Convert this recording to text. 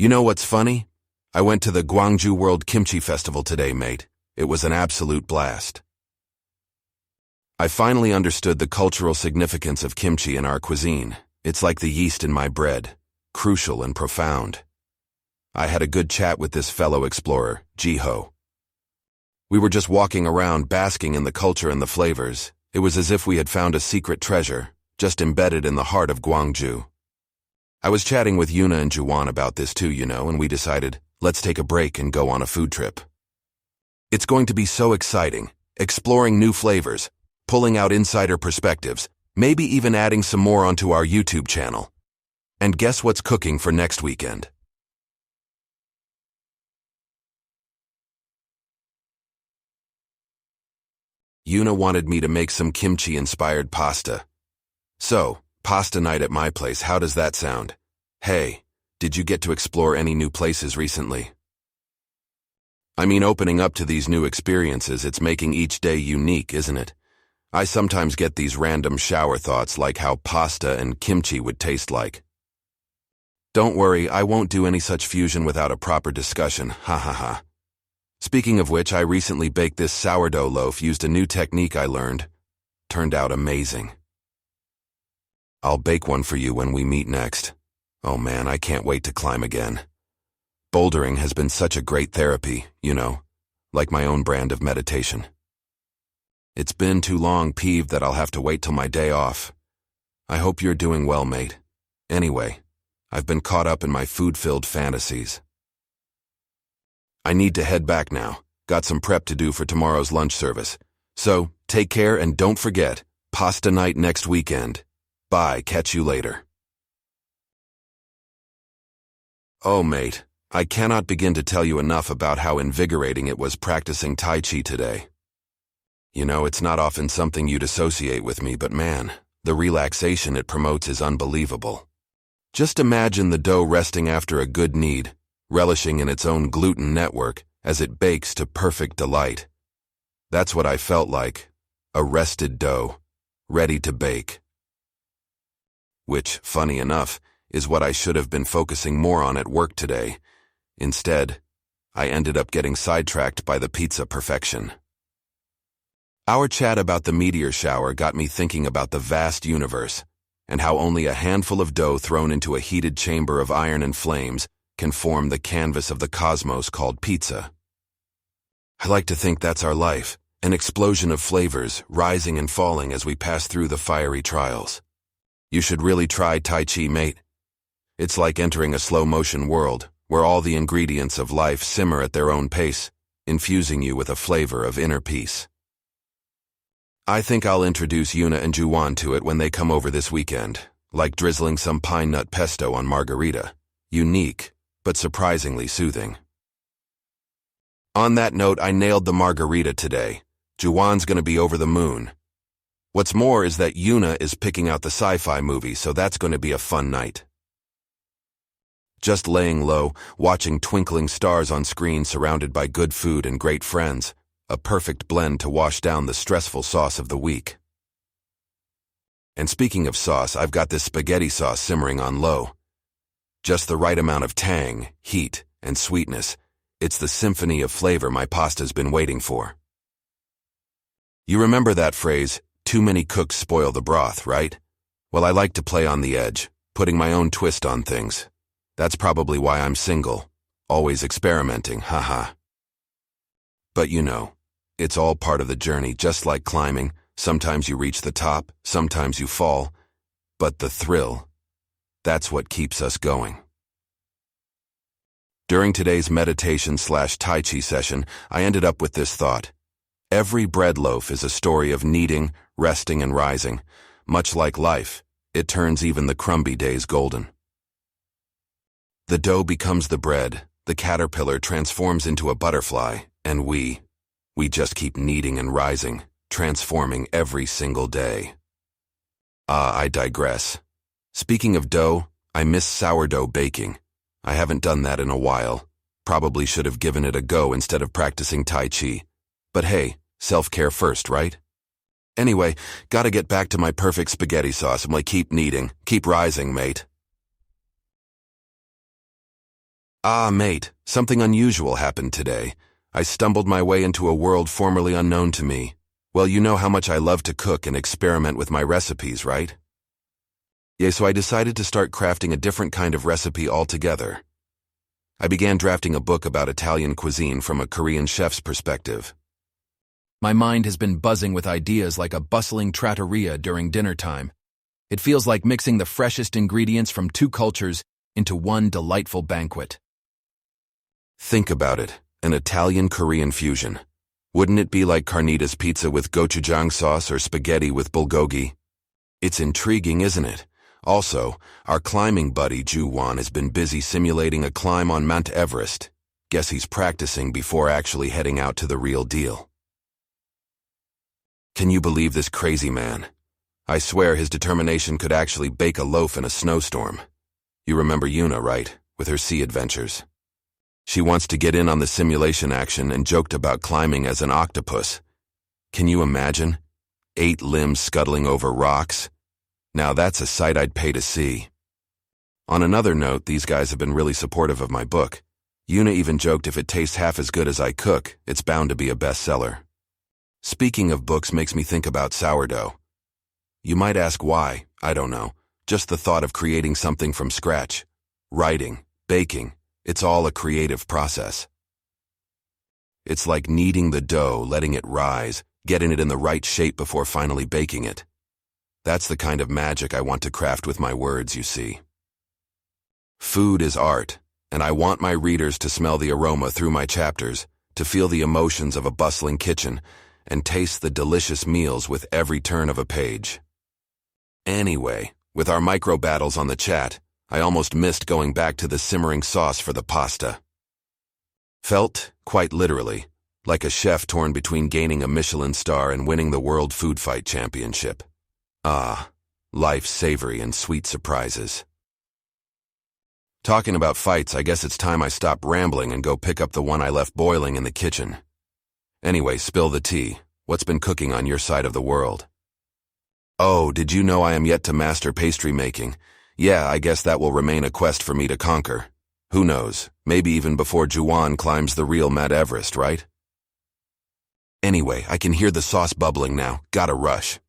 You know what's funny? I went to the Gwangju World Kimchi Festival today, mate. It was an absolute blast. I finally understood the cultural significance of kimchi in our cuisine. It's like the yeast in my bread, crucial and profound. I had a good chat with this fellow explorer, Jiho. We were just walking around basking in the culture and the flavors. It was as if we had found a secret treasure, just embedded in the heart of Gwangju. I was chatting with Yuna and Juwan about this too, and we decided, let's take a break and go on a food trip. It's going to be so exciting, exploring new flavors, pulling out insider perspectives, maybe even adding some more onto our YouTube channel. And guess what's cooking for next weekend? Yuna wanted me to make some kimchi-inspired pasta. So, pasta night at my place, how does that sound? Hey, did you get to explore any new places recently? I mean, opening up to these new experiences, it's making each day unique, isn't it? I sometimes get these random shower thoughts like how pasta and kimchi would taste like. Don't worry, I won't do any such fusion without a proper discussion, ha ha ha. Speaking of which, I recently baked this sourdough loaf, used a new technique I learned. Turned out amazing. I'll bake one for you when we meet next. Oh man, I can't wait to climb again. Bouldering has been such a great therapy, like my own brand of meditation. It's been too long, peeved that I'll have to wait till my day off. I hope you're doing well, mate. Anyway, I've been caught up in my food-filled fantasies. I need to head back now. Got some prep to do for tomorrow's lunch service. So, take care and don't forget, pasta night next weekend. Bye, catch you later. Oh, mate, I cannot begin to tell you enough about how invigorating it was practicing Tai Chi today. It's not often something you'd associate with me, but man, the relaxation it promotes is unbelievable. Just imagine the dough resting after a good knead, relishing in its own gluten network as it bakes to perfect delight. That's what I felt like, a rested dough, ready to bake. Which, funny enough, is what I should have been focusing more on at work today. Instead, I ended up getting sidetracked by the pizza perfection. Our chat about the meteor shower got me thinking about the vast universe, and how only a handful of dough thrown into a heated chamber of iron and flames can form the canvas of the cosmos called pizza. I like to think that's our life, an explosion of flavors, rising and falling as we pass through the fiery trials. You should really try Tai Chi, mate. It's like entering a slow-motion world, where all the ingredients of life simmer at their own pace, infusing you with a flavor of inner peace. I think I'll introduce Yuna and Juwan to it when they come over this weekend, like drizzling some pine nut pesto on margarita. Unique, but surprisingly soothing. On that note, I nailed the margarita today. Juwan's gonna be over the moon. What's more is that Yuna is picking out the sci-fi movie, so that's gonna be a fun night. Just laying low, watching twinkling stars on screen surrounded by good food and great friends. A perfect blend to wash down the stressful sauce of the week. And speaking of sauce, I've got this spaghetti sauce simmering on low. Just the right amount of tang, heat, and sweetness. It's the symphony of flavor my pasta's been waiting for. You remember that phrase, too many cooks spoil the broth, right? Well, I like to play on the edge, putting my own twist on things. That's probably why I'm single, always experimenting, haha. But it's all part of the journey, just like climbing. Sometimes you reach the top, sometimes you fall. But the thrill, that's what keeps us going. During today's meditation/Tai Chi session, I ended up with this thought. Every bread loaf is a story of kneading, resting, and rising. Much like life, it turns even the crumby days golden. The dough becomes the bread, the caterpillar transforms into a butterfly, and we just keep kneading and rising, transforming every single day. I digress. Speaking of dough, I miss sourdough baking. I haven't done that in a while. Probably should have given it a go instead of practicing Tai Chi. But hey, self-care first, right? Anyway, gotta get back to my perfect spaghetti sauce. I'm like, keep kneading, keep rising, mate. Ah, mate, something unusual happened today. I stumbled my way into a world formerly unknown to me. Well, you know how much I love to cook and experiment with my recipes, right? Yeah, so I decided to start crafting a different kind of recipe altogether. I began drafting a book about Italian cuisine from a Korean chef's perspective. My mind has been buzzing with ideas like a bustling trattoria during dinner time. It feels like mixing the freshest ingredients from two cultures into one delightful banquet. Think about it, an Italian-Korean fusion. Wouldn't it be like carnitas pizza with gochujang sauce or spaghetti with bulgogi? It's intriguing, isn't it? Also, our climbing buddy Ju-won has been busy simulating a climb on Mount Everest. Guess he's practicing before actually heading out to the real deal. Can you believe this crazy man? I swear his determination could actually bake a loaf in a snowstorm. You remember Yuna, right? With her sea adventures. She wants to get in on the simulation action and joked about climbing as an octopus. Can you imagine? 8 limbs scuttling over rocks? Now that's a sight I'd pay to see. On another note, these guys have been really supportive of my book. Yuna even joked if it tastes half as good as I cook, it's bound to be a bestseller. Speaking of books makes me think about sourdough. You might ask why, I don't know. Just the thought of creating something from scratch. Writing, baking, it's all a creative process. It's like kneading the dough, letting it rise, getting it in the right shape before finally baking it. That's the kind of magic I want to craft with my words, you see. Food is art, and I want my readers to smell the aroma through my chapters, to feel the emotions of a bustling kitchen, and taste the delicious meals with every turn of a page. Anyway, with our micro battles on the chat, I almost missed going back to the simmering sauce for the pasta. Felt, quite literally, like a chef torn between gaining a Michelin star and winning the World Food Fight Championship. Ah, life's savory and sweet surprises. Talking about fights, I guess it's time I stop rambling and go pick up the one I left boiling in the kitchen. Anyway, spill the tea. What's been cooking on your side of the world? Oh, did you know I am yet to master pastry making? Yeah, I guess that will remain a quest for me to conquer. Who knows, maybe even before Ju-won climbs the real Mount Everest, right? Anyway, I can hear the sauce bubbling now. Gotta rush.